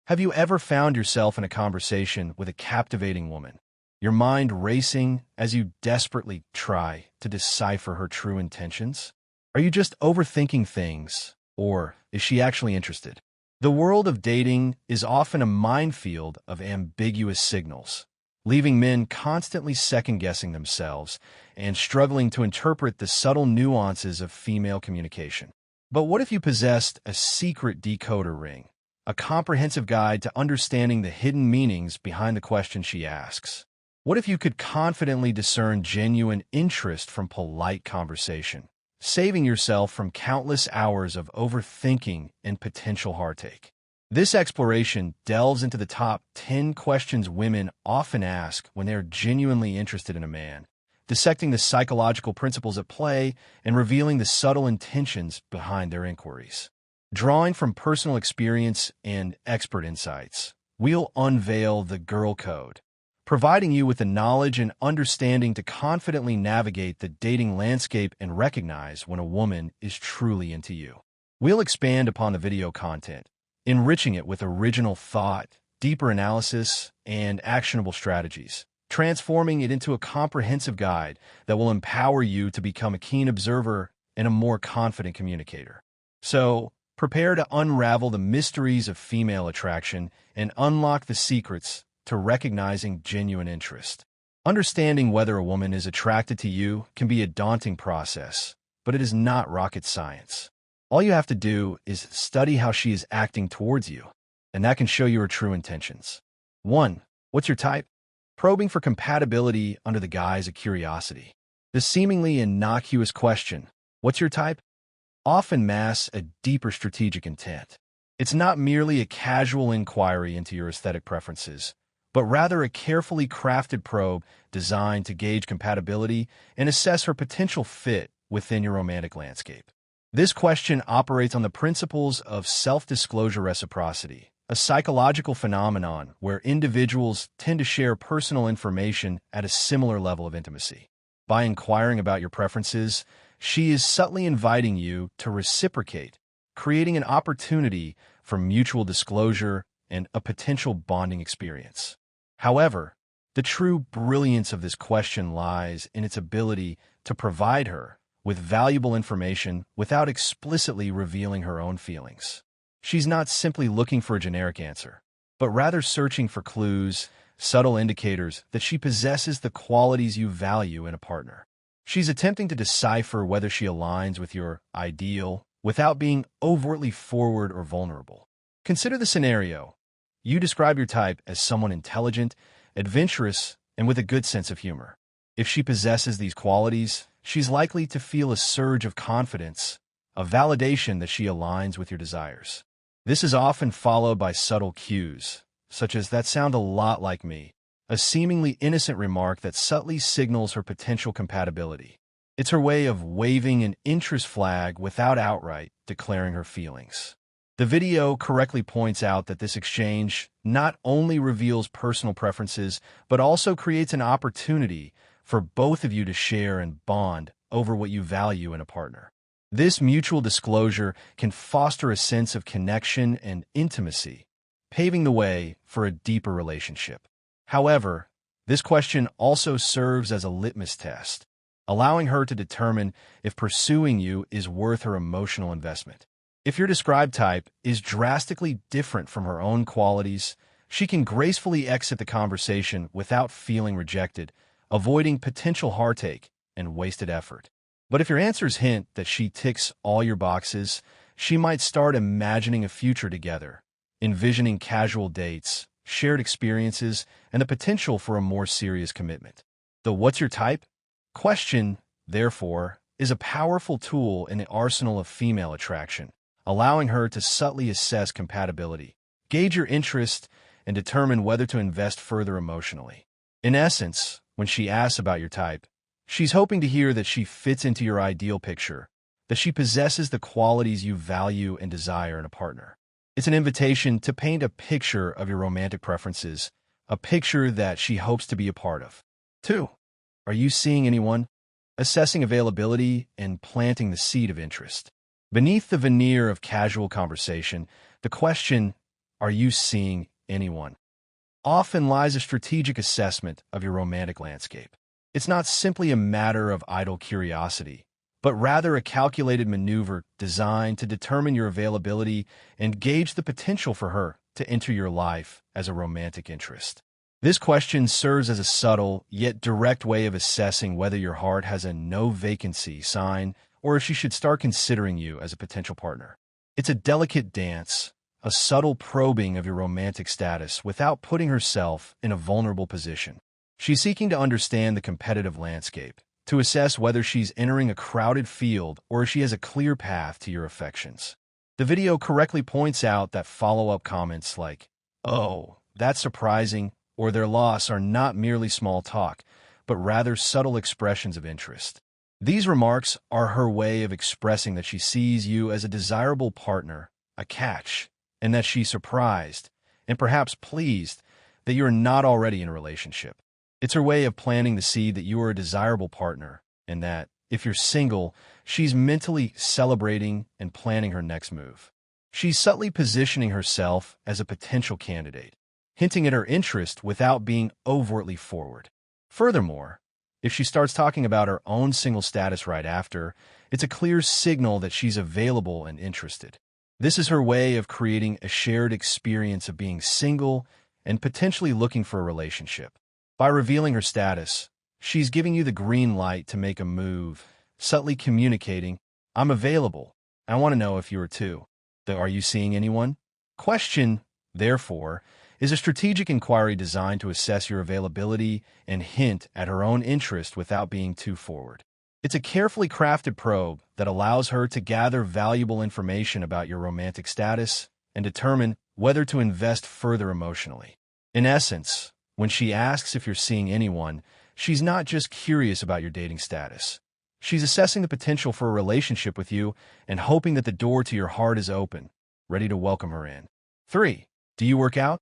Have you ever found yourself in a conversation with a captivating woman, your mind racing as you desperately try to decipher her true intentions? Are you just overthinking things, or is she actually interested? The world of dating is often a minefield of ambiguous signals, leaving men constantly second-guessing themselves and struggling to interpret the subtle nuances of female communication. But what if you possessed a secret decoder ring, a comprehensive guide to understanding the hidden meanings behind the questions she asks? What if you could confidently discern genuine interest from polite conversation, saving yourself from countless hours of overthinking and potential heartache? This exploration delves into the top 10 questions women often ask when they are genuinely interested in a man, dissecting the psychological principles at play and revealing the subtle intentions behind their inquiries. Drawing from personal experience and expert insights, we'll unveil the Girl Code, providing you with the knowledge and understanding to confidently navigate the dating landscape and recognize when a woman is truly into you. We'll expand upon the video content, enriching it with original thought, deeper analysis, and actionable strategies, transforming it into a comprehensive guide that will empower you to become a keen observer and a more confident communicator. So, prepare to unravel the mysteries of female attraction and unlock the secrets to recognizing genuine interest. Understanding whether a woman is attracted to you can be a daunting process, but it is not rocket science. All you have to do is study how she is acting towards you, and that can show you her true intentions. 1. What's your type? Probing for compatibility under the guise of curiosity. The seemingly innocuous question, "What's your type?" often masks a deeper strategic intent. It's not merely a casual inquiry into your aesthetic preferences, but rather a carefully crafted probe designed to gauge compatibility and assess her potential fit within your romantic landscape. This question operates on the principles of self-disclosure reciprocity, a psychological phenomenon where individuals tend to share personal information at a similar level of intimacy. By inquiring about your preferences, she is subtly inviting you to reciprocate, creating an opportunity for mutual disclosure and a potential bonding experience. However, the true brilliance of this question lies in its ability to provide her with valuable information without explicitly revealing her own feelings. She's not simply looking for a generic answer, but rather searching for clues, subtle indicators that she possesses the qualities you value in a partner. She's attempting to decipher whether she aligns with your ideal without being overtly forward or vulnerable. Consider the scenario. You describe your type as someone intelligent, adventurous, and with a good sense of humor. If she possesses these qualities, she's likely to feel a surge of confidence, a validation that she aligns with your desires. This is often followed by subtle cues, such as "that sound a lot like me," a seemingly innocent remark that subtly signals her potential compatibility. It's her way of waving an interest flag without outright declaring her feelings. The video correctly points out that this exchange not only reveals personal preferences, but also creates an opportunity for both of you to share and bond over what you value in a partner. This mutual disclosure can foster a sense of connection and intimacy, paving the way for a deeper relationship. However, this question also serves as a litmus test, allowing her to determine if pursuing you is worth her emotional investment. If your described type is drastically different from her own qualities, she can gracefully exit the conversation without feeling rejected, avoiding potential heartache and wasted effort. But if your answers hint that she ticks all your boxes, she might start imagining a future together, envisioning casual dates, shared experiences, and the potential for a more serious commitment. The "what's your type?" question, therefore, is a powerful tool in the arsenal of female attraction, allowing her to subtly assess compatibility, gauge your interest, and determine whether to invest further emotionally. In essence, when she asks about your type, she's hoping to hear that she fits into your ideal picture, that she possesses the qualities you value and desire in a partner. It's an invitation to paint a picture of your romantic preferences, a picture that she hopes to be a part of. 2. Are you seeing anyone? Assessing availability and planting the seed of interest. Beneath the veneer of casual conversation, the question, Are you seeing anyone? Often lies a strategic assessment of your romantic landscape. It's not simply a matter of idle curiosity, but rather a calculated maneuver designed to determine your availability and gauge the potential for her to enter your life as a romantic interest. This question serves as a subtle yet direct way of assessing whether your heart has a no vacancy sign or if she should start considering you as a potential partner. It's a delicate dance, a subtle probing of your romantic status without putting herself in a vulnerable position. She's seeking to understand the competitive landscape, to assess whether she's entering a crowded field or if she has a clear path to your affections. The video correctly points out that follow-up comments like, "Oh, that's surprising," or "their loss" are not merely small talk, but rather subtle expressions of interest. These remarks are her way of expressing that she sees you as a desirable partner, a catch, and that she's surprised, and perhaps pleased, that you are not already in a relationship. It's her way of planting the seed that you are a desirable partner, and that, if you're single, she's mentally celebrating and planning her next move. She's subtly positioning herself as a potential candidate, hinting at her interest without being overtly forward. Furthermore, if she starts talking about her own single status right after, it's a clear signal that she's available and interested. This is her way of creating a shared experience of being single and potentially looking for a relationship. By revealing her status, she's giving you the green light to make a move, subtly communicating, "I'm available. I want to know if you are too." The "Are you seeing anyone?" question, therefore, is a strategic inquiry designed to assess your availability and hint at her own interest without being too forward. It's a carefully crafted probe that allows her to gather valuable information about your romantic status and determine whether to invest further emotionally. In essence, when she asks if you're seeing anyone, she's not just curious about your dating status. She's assessing the potential for a relationship with you and hoping that the door to your heart is open, ready to welcome her in. 3. Do you work out?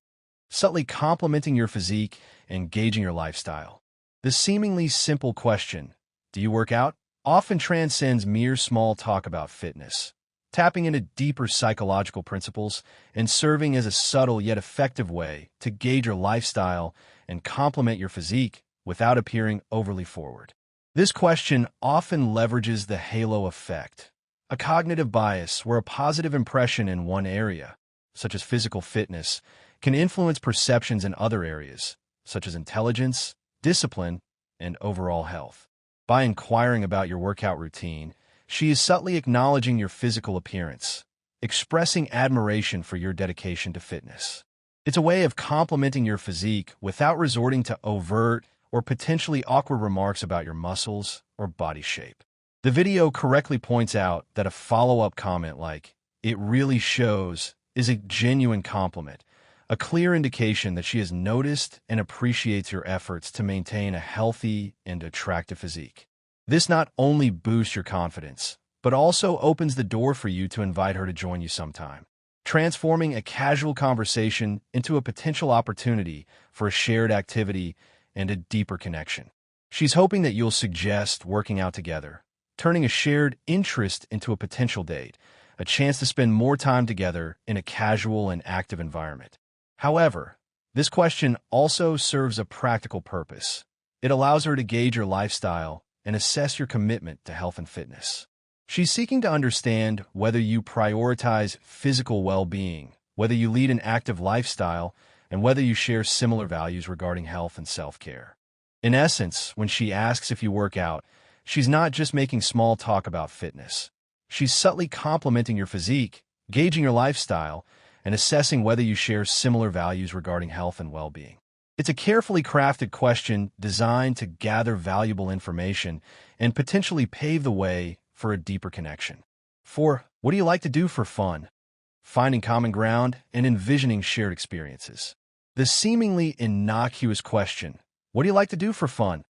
Subtly complimenting your physique and gauging your lifestyle. The seemingly simple question, "Do you work out?" often transcends mere small talk about fitness, tapping into deeper psychological principles and serving as a subtle yet effective way to gauge your lifestyle and compliment your physique without appearing overly forward. This question often leverages the halo effect, a cognitive bias where a positive impression in one area, such as physical fitness, can influence perceptions in other areas, such as intelligence, discipline, and overall health. By inquiring about your workout routine, she is subtly acknowledging your physical appearance, expressing admiration for your dedication to fitness. It's a way of complimenting your physique without resorting to overt or potentially awkward remarks about your muscles or body shape. The video correctly points out that a follow-up comment like, "It really shows," is a genuine compliment, a clear indication that she has noticed and appreciates your efforts to maintain a healthy and attractive physique. This not only boosts your confidence, but also opens the door for you to invite her to join you sometime, transforming a casual conversation into a potential opportunity for a shared activity and a deeper connection. She's hoping that you'll suggest working out together, turning a shared interest into a potential date, a chance to spend more time together in a casual and active environment. However, this question also serves a practical purpose. It allows her to gauge your lifestyle and assess your commitment to health and fitness. She's seeking to understand whether you prioritize physical well-being, whether you lead an active lifestyle, and whether you share similar values regarding health and self-care. In essence, when she asks if you work out, she's not just making small talk about fitness. She's subtly complimenting your physique, gauging your lifestyle, and assessing whether you share similar values regarding health and well-being. It's a carefully crafted question designed to gather valuable information and potentially pave the way for a deeper connection. 4. What do you like to do for fun? Finding common ground and envisioning shared experiences. The seemingly innocuous question, "What do you like to do for fun?"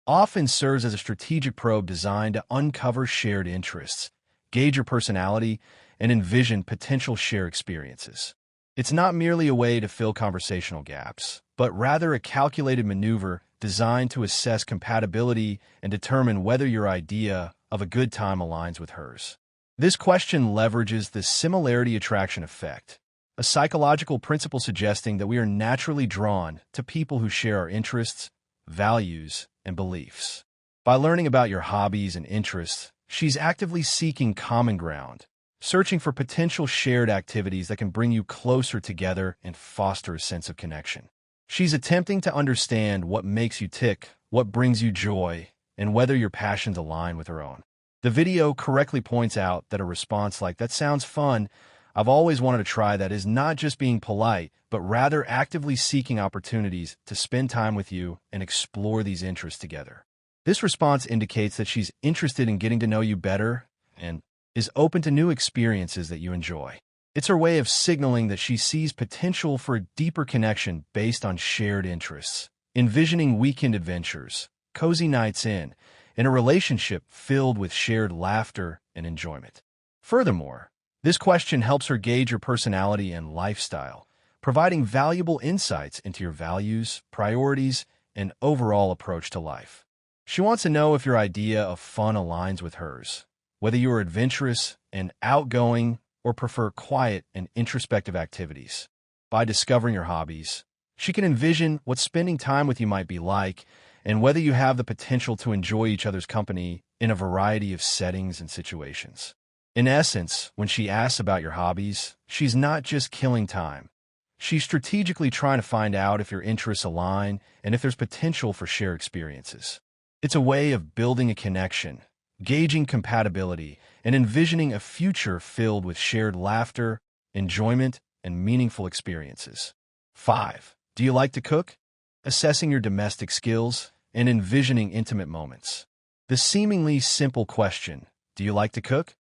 often serves as a strategic probe designed to uncover shared interests, gauge your personality, and envision potential shared experiences. It's not merely a way to fill conversational gaps, but rather a calculated maneuver designed to assess compatibility and determine whether your idea of a good time aligns with hers. This question leverages the similarity attraction effect, a psychological principle suggesting that we are naturally drawn to people who share our interests, values, and beliefs. By learning about your hobbies and interests, she's actively seeking common ground, searching for potential shared activities that can bring you closer together and foster a sense of connection. She's attempting to understand what makes you tick, what brings you joy, and whether your passions align with her own. The video correctly points out that a response like, "That sounds fun, I've always wanted to try that," is not just being polite, but rather actively seeking opportunities to spend time with you and explore these interests together. This response indicates that she's interested in getting to know you better and is open to new experiences that you enjoy. It's her way of signaling that she sees potential for a deeper connection based on shared interests, envisioning weekend adventures, cozy nights in a relationship filled with shared laughter and enjoyment. Furthermore, this question helps her gauge your personality and lifestyle, providing valuable insights into your values, priorities, and overall approach to life. She wants to know if your idea of fun aligns with hers, whether you are adventurous and outgoing or prefer quiet and introspective activities. By discovering your hobbies, she can envision what spending time with you might be like and whether you have the potential to enjoy each other's company in a variety of settings and situations. In essence, when she asks about your hobbies, she's not just killing time. She's strategically trying to find out if your interests align and if there's potential for shared experiences. It's a way of building a connection, gauging compatibility, and envisioning a future filled with shared laughter, enjoyment, and meaningful experiences. 5. Do you like to cook? Assessing your domestic skills and envisioning intimate moments. The seemingly simple question, "Do you like to cook?"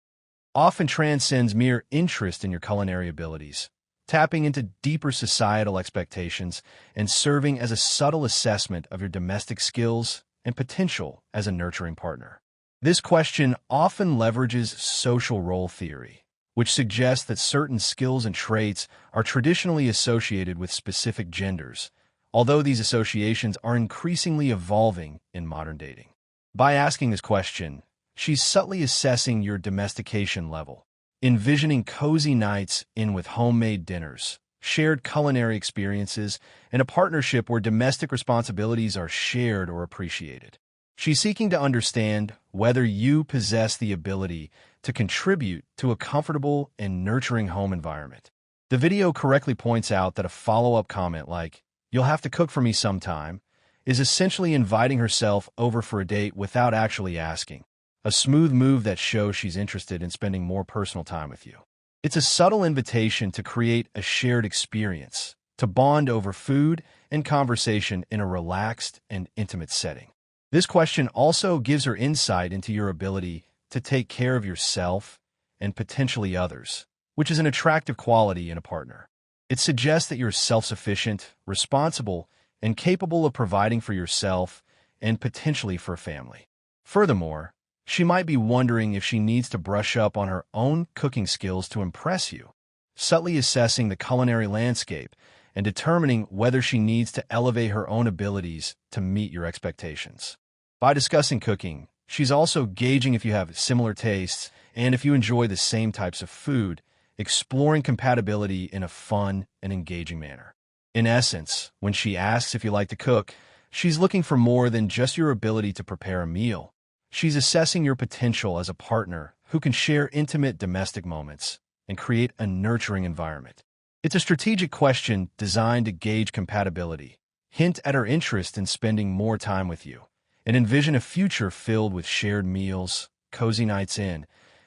often transcends mere interest in your culinary abilities, tapping into deeper societal expectations and serving as a subtle assessment of your domestic skills and potential as a nurturing partner. This question often leverages social role theory, which suggests that certain skills and traits are traditionally associated with specific genders, although these associations are increasingly evolving in modern dating. By asking this question, she's subtly assessing your domestication level, envisioning cozy nights in with homemade dinners, shared culinary experiences, and a partnership where domestic responsibilities are shared or appreciated. She's seeking to understand whether you possess the ability to contribute to a comfortable and nurturing home environment. The video correctly points out that a follow-up comment like, "You'll have to cook for me sometime," is essentially inviting herself over for a date without actually asking, a smooth move that shows she's interested in spending more personal time with you. It's a subtle invitation to create a shared experience, to bond over food and conversation in a relaxed and intimate setting. This question also gives her insight into your ability to take care of yourself and potentially others, which is an attractive quality in a partner. It suggests that you're self-sufficient, responsible, and capable of providing for yourself and potentially for a family. Furthermore, she might be wondering if she needs to brush up on her own cooking skills to impress you, subtly assessing the culinary landscape and determining whether she needs to elevate her own abilities to meet your expectations. By discussing cooking, she's also gauging if you have similar tastes and if you enjoy the same types of food, exploring compatibility in a fun and engaging manner. In essence, when she asks if you like to cook, she's looking for more than just your ability to prepare a meal. She's assessing your potential as a partner who can share intimate domestic moments and create a nurturing environment. It's a strategic question designed to gauge compatibility, hint at her interest in spending more time with you, and envision a future filled with shared meals, cozy nights in,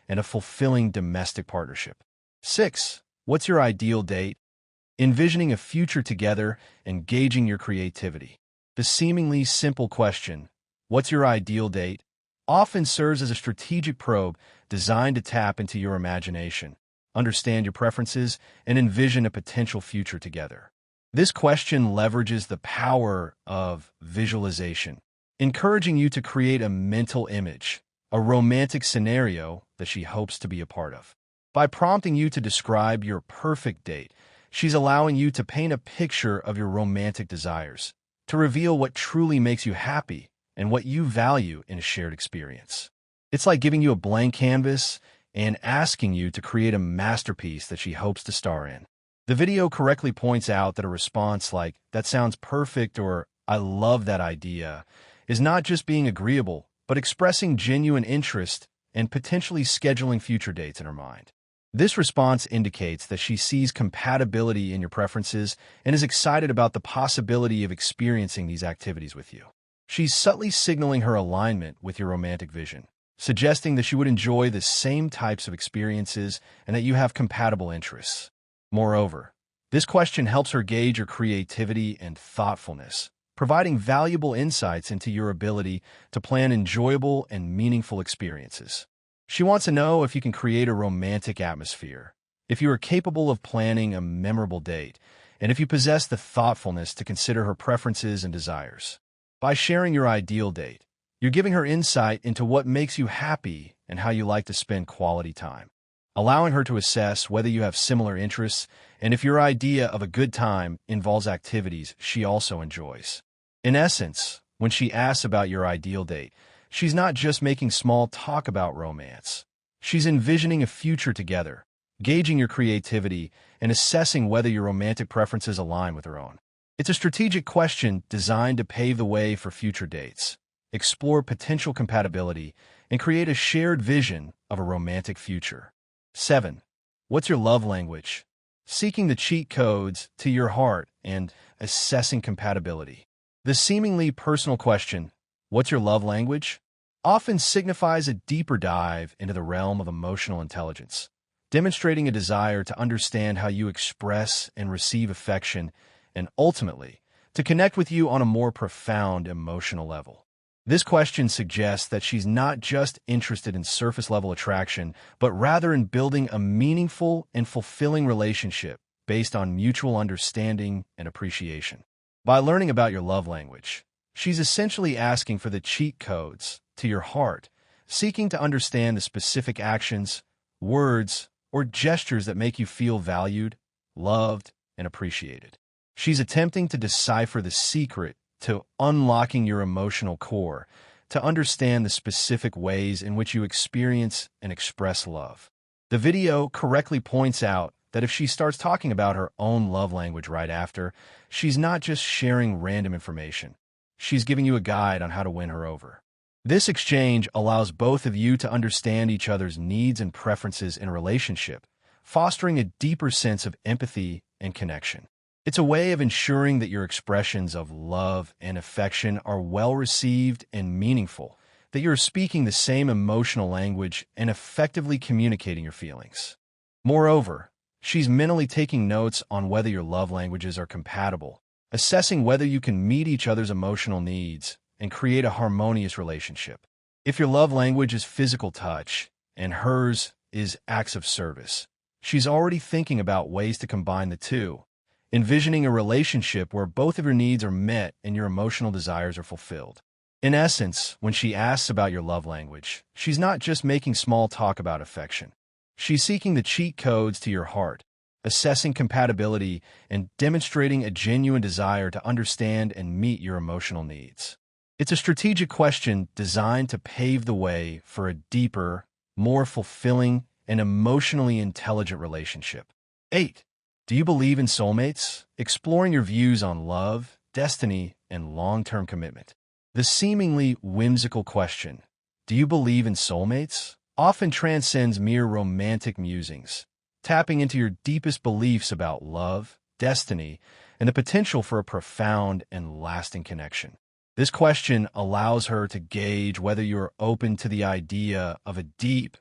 and a fulfilling domestic partnership. 6. What's your ideal date? Envisioning a future together and gauging your creativity. The seemingly simple question, "What's your ideal date?" often serves as a strategic probe designed to tap into your imagination, understand your preferences, and envision a potential future together. This question leverages the power of visualization, encouraging you to create a mental image, a romantic scenario that she hopes to be a part of. By prompting you to describe your perfect date, she's allowing you to paint a picture of your romantic desires, to reveal what truly makes you happy and what you value in a shared experience. It's like giving you a blank canvas and asking you to create a masterpiece that she hopes to star in. The video correctly points out that a response like, "That sounds perfect," or "I love that idea," is not just being agreeable, but expressing genuine interest and potentially scheduling future dates in her mind. This response indicates that she sees compatibility in your preferences and is excited about the possibility of experiencing these activities with you. She's subtly signaling her alignment with your romantic vision, suggesting that she would enjoy the same types of experiences and that you have compatible interests. Moreover, this question helps her gauge your creativity and thoughtfulness, providing valuable insights into your ability to plan enjoyable and meaningful experiences. She wants to know if you can create a romantic atmosphere, if you are capable of planning a memorable date, and if you possess the thoughtfulness to consider her preferences and desires. By sharing your ideal date, you're giving her insight into what makes you happy and how you like to spend quality time, allowing her to assess whether you have similar interests and if your idea of a good time involves activities she also enjoys. In essence, when she asks about your ideal date, she's not just making small talk about romance. She's envisioning a future together, gauging your creativity, and assessing whether your romantic preferences align with her own. It's a strategic question designed to pave the way for future dates, explore potential compatibility, and create a shared vision of a romantic future. 7. What's your love language? Seeking the cheat codes to your heart and assessing compatibility. The seemingly personal question, "What's your love language?" often signifies a deeper dive into the realm of emotional intelligence, demonstrating a desire to understand how you express and receive affection and, ultimately, to connect with you on a more profound emotional level. This question suggests that she's not just interested in surface-level attraction, but rather in building a meaningful and fulfilling relationship based on mutual understanding and appreciation. By learning about your love language, she's essentially asking for the cheat codes to your heart, seeking to understand the specific actions, words, or gestures that make you feel valued, loved, and appreciated. She's attempting to decipher the secret to unlocking your emotional core, to understand the specific ways in which you experience and express love. The video correctly points out that if she starts talking about her own love language right after, she's not just sharing random information. She's giving you a guide on how to win her over. This exchange allows both of you to understand each other's needs and preferences in a relationship, fostering a deeper sense of empathy and connection. It's a way of ensuring that your expressions of love and affection are well received and meaningful, that you're speaking the same emotional language and effectively communicating your feelings. Moreover, she's mentally taking notes on whether your love languages are compatible, assessing whether you can meet each other's emotional needs and create a harmonious relationship. If your love language is physical touch and hers is acts of service, she's already thinking about ways to combine the two, envisioning a relationship where both of your needs are met and your emotional desires are fulfilled. In essence, when she asks about your love language, she's not just making small talk about affection. She's seeking the cheat codes to your heart, assessing compatibility, and demonstrating a genuine desire to understand and meet your emotional needs. It's a strategic question designed to pave the way for a deeper, more fulfilling, and emotionally intelligent relationship. 8. Do you believe in soulmates? Exploring your views on love, destiny, and long-term commitment. The seemingly whimsical question, "Do you believe in soulmates?" often transcends mere romantic musings, tapping into your deepest beliefs about love, destiny, and the potential for a profound and lasting connection. This question allows her to gauge whether you are open to the idea of a deep,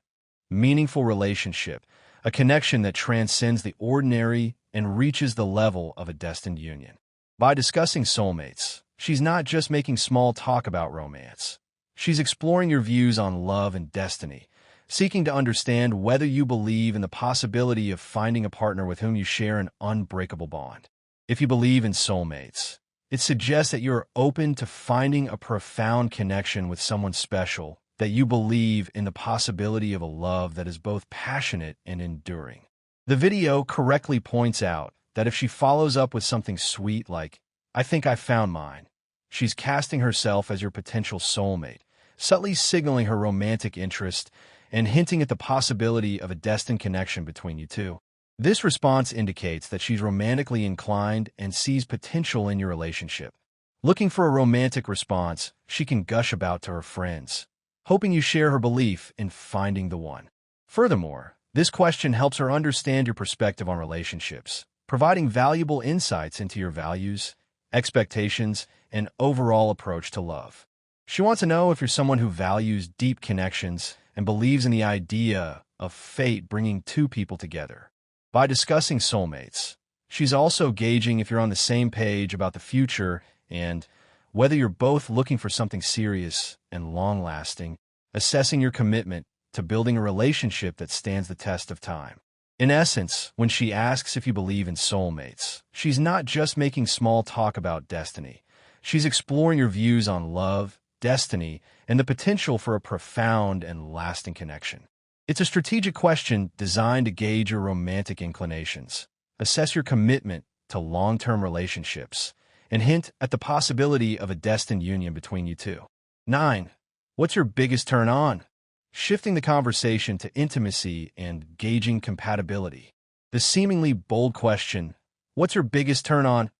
meaningful relationship, a connection that transcends the ordinary and reaches the level of a destined union. By discussing soulmates, she's not just making small talk about romance. She's exploring your views on love and destiny, seeking to understand whether you believe in the possibility of finding a partner with whom you share an unbreakable bond. If you believe in soulmates, it suggests that you're open to finding a profound connection with someone special, that you believe in the possibility of a love that is both passionate and enduring. The video correctly points out that if she follows up with something sweet like, "I think I found mine," she's casting herself as your potential soulmate, subtly signaling her romantic interest and hinting at the possibility of a destined connection between you two. This response indicates that she's romantically inclined and sees potential in your relationship. Looking for a romantic response, she can gush about to her friends, hoping you share her belief in finding the one. Furthermore, this question helps her understand your perspective on relationships, providing valuable insights into your values, expectations, and overall approach to love. She wants to know if you're someone who values deep connections and believes in the idea of fate bringing two people together. By discussing soulmates, she's also gauging if you're on the same page about the future and whether you're both looking for something serious and long-lasting, assessing your commitment to building a relationship that stands the test of time. In essence, when she asks if you believe in soulmates, she's not just making small talk about destiny. She's exploring your views on love, destiny, and the potential for a profound and lasting connection. It's a strategic question designed to gauge your romantic inclinations, assess your commitment to long-term relationships, and hint at the possibility of a destined union between you two. 9. What's your biggest turn on? Shifting the conversation to intimacy and gauging compatibility. The seemingly bold question, what's your biggest turn on,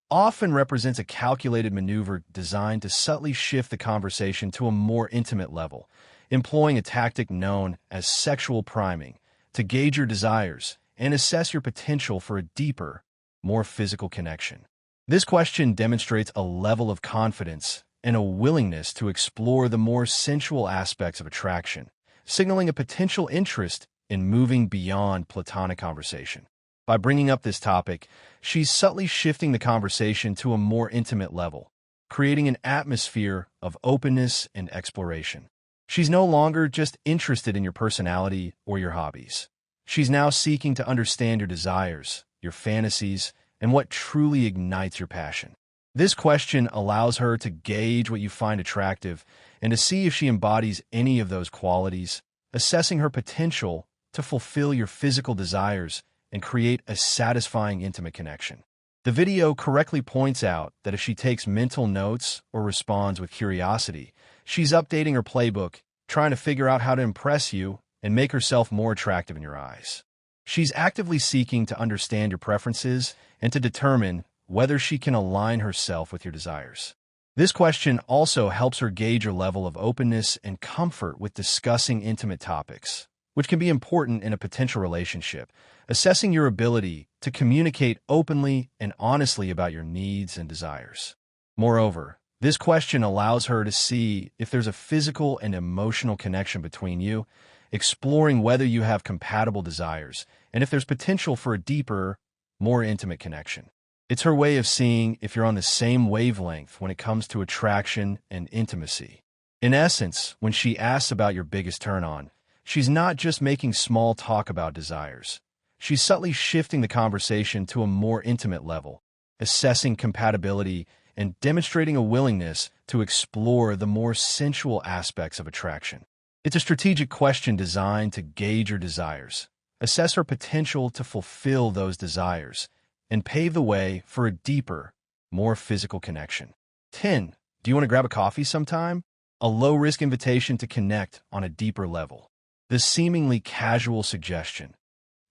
often represents a calculated maneuver designed to subtly shift the conversation to a more intimate level, employing a tactic known as sexual priming to gauge your desires and assess your potential for a deeper, more physical connection. This question demonstrates a level of confidence and a willingness to explore the more sensual aspects of attraction, signaling a potential interest in moving beyond platonic conversation. By bringing up this topic, she's subtly shifting the conversation to a more intimate level, creating an atmosphere of openness and exploration. She's no longer just interested in your personality or your hobbies. She's now seeking to understand your desires, your fantasies, and what truly ignites your passion. This question allows her to gauge what you find attractive and to see if she embodies any of those qualities, assessing her potential to fulfill your physical desires and create a satisfying intimate connection. The video correctly points out that if she takes mental notes or responds with curiosity, she's updating her playbook, trying to figure out how to impress you and make herself more attractive in your eyes. She's actively seeking to understand your preferences and to determine whether she can align herself with your desires. This question also helps her gauge your level of openness and comfort with discussing intimate topics, which can be important in a potential relationship, assessing your ability to communicate openly and honestly about your needs and desires. Moreover, this question allows her to see if there's a physical and emotional connection between you, exploring whether you have compatible desires and if there's potential for a deeper, more intimate connection. It's her way of seeing if you're on the same wavelength when it comes to attraction and intimacy. In essence, when she asks about your biggest turn-on, she's not just making small talk about desires. She's subtly shifting the conversation to a more intimate level, assessing compatibility and demonstrating a willingness to explore the more sensual aspects of attraction. It's a strategic question designed to gauge your desires, assess her potential to fulfill those desires, and pave the way for a deeper, more physical connection. 10. Do you want to grab a coffee sometime? A low-risk invitation to connect on a deeper level. This seemingly casual suggestion,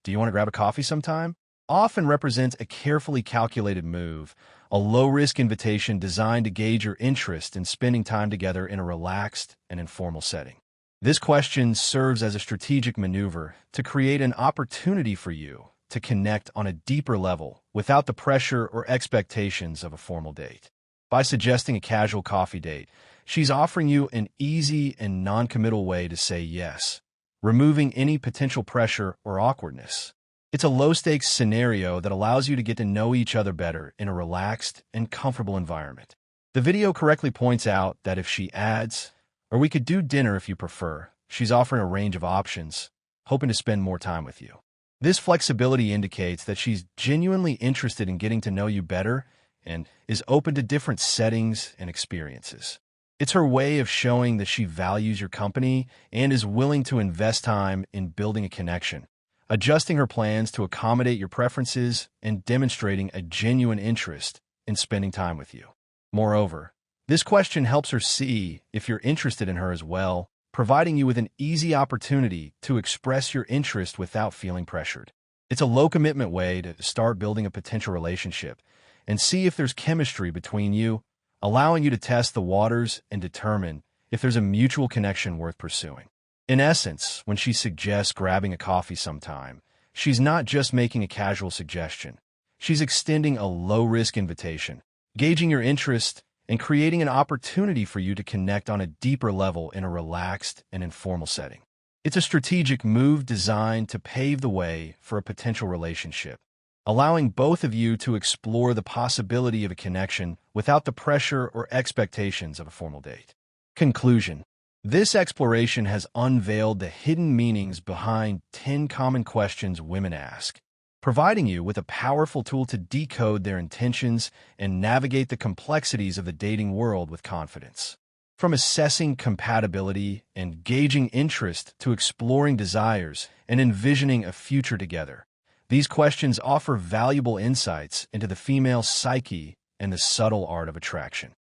do you want to grab a coffee sometime, often represents a carefully calculated move, a low-risk invitation designed to gauge your interest in spending time together in a relaxed and informal setting. This question serves as a strategic maneuver to create an opportunity for you to connect on a deeper level without the pressure or expectations of a formal date. By suggesting a casual coffee date, she's offering you an easy and non-committal way to say yes, removing any potential pressure or awkwardness. It's a low-stakes scenario that allows you to get to know each other better in a relaxed and comfortable environment. The video correctly points out that if she adds, or we could do dinner if you prefer, she's offering a range of options, hoping to spend more time with you. This flexibility indicates that she's genuinely interested in getting to know you better and is open to different settings and experiences. It's her way of showing that she values your company and is willing to invest time in building a connection, adjusting her plans to accommodate your preferences and demonstrating a genuine interest in spending time with you. Moreover, this question helps her see if you're interested in her as well, providing you with an easy opportunity to express your interest without feeling pressured. It's a low-commitment way to start building a potential relationship and see if there's chemistry between you, allowing you to test the waters and determine if there's a mutual connection worth pursuing. In essence, when she suggests grabbing a coffee sometime, she's not just making a casual suggestion. She's extending a low-risk invitation, gauging your interest, and creating an opportunity for you to connect on a deeper level in a relaxed and informal setting. It's a strategic move designed to pave the way for a potential relationship, allowing both of you to explore the possibility of a connection without the pressure or expectations of a formal date. Conclusion. This exploration has unveiled the hidden meanings behind 10 common questions women ask, providing you with a powerful tool to decode their intentions and navigate the complexities of the dating world with confidence. From assessing compatibility and gauging interest to exploring desires and envisioning a future together, these questions offer valuable insights into the female psyche and the subtle art of attraction.